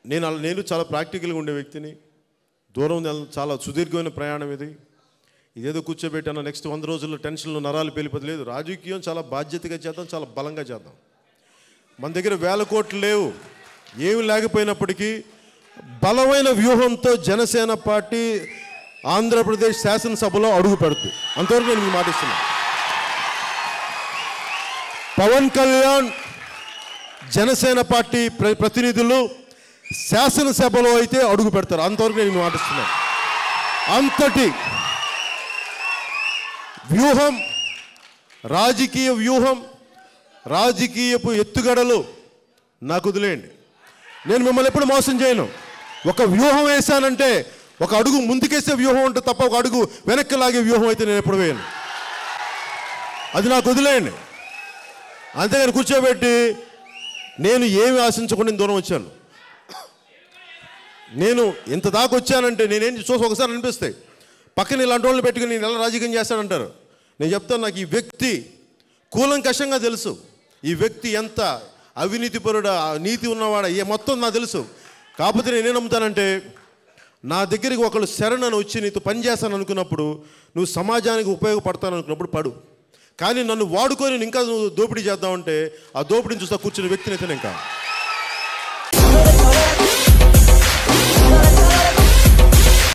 నేను చాలా ప్రాక్టికల్గా ఉండే వ్యక్తిని. దూరం చాలా సుదీర్ఘమైన ప్రయాణం ఇది. ఇదేదో కూర్చోబెట్టాను నెక్స్ట్ 100 రోజుల్లో టెన్షన్లు నరాలు పేలిపోతే లేదు. రాజకీయం చాలా బాధ్యతగా చేద్దాం, చాలా బలంగా చేద్దాం. మన దగ్గర 1000 కోట్లు లేవు, ఏమి లేకపోయినప్పటికీ బలమైన వ్యూహంతో జనసేన పార్టీ ఆంధ్రప్రదేశ్ శాసనసభలో అడుగు పెడుతుంది. అంతవరకు నేను మీకు మాటిస్తున్నాను. పవన్ కళ్యాణ్ జనసేన పార్టీ ప్రతినిధులు శాసనసభలో అయితే అడుగు పెడతారు. అంతవరకు నేను మాటిస్తున్నాను. అంతటి వ్యూహం, రాజకీయ వ్యూహం, రాజకీయపు ఎత్తుగడలు నాకు వదిలేయండి. నేను మిమ్మల్ని ఎప్పుడు మోసం చేయను. ఒక వ్యూహం వేశానంటే ఒక అడుగు ముందుకేసే వ్యూహం ఉంటుంది తప్ప ఒక అడుగు వెనక్కి లాగే వ్యూహం అయితే నేను ఎప్పుడు వేయను. అది నాకు వదిలేయండి. అంతేగాని కూర్చోబెట్టి నేను ఏమి ఆశించకుండా దూరం వచ్చాను. నేను ఇంత దాకా వచ్చానంటే నేనేం చూసి ఒకసారి అనిపిస్తాయి పక్కన ఇలాంటి వాళ్ళని పెట్టుకుని నేను ఎలా రాజకీయం చేస్తానంటారు. నేను చెప్తాను, నాకు ఈ వ్యక్తి కూలంకషంగా తెలుసు. ఈ వ్యక్తి ఎంత అవినీతిపరుడా, నీతి ఉన్నవాడా, మొత్తం నాకు తెలుసు. కాకపోతే నేనేం నమ్ముతానంటే నా దగ్గరికి ఒకళ్ళు శరణను వచ్చి నీతో పనిచేస్తాను అనుకున్నప్పుడు, నువ్వు సమాజానికి ఉపయోగపడతాను అనుకున్నప్పుడు పడు. కానీ నన్ను వాడుకొని ఇంకా నువ్వు దోపిడీ చేద్దామంటే ఆ దోపిడీని చూస్తా కూర్చున్న వ్యక్తిని అయితే నేను కాదు.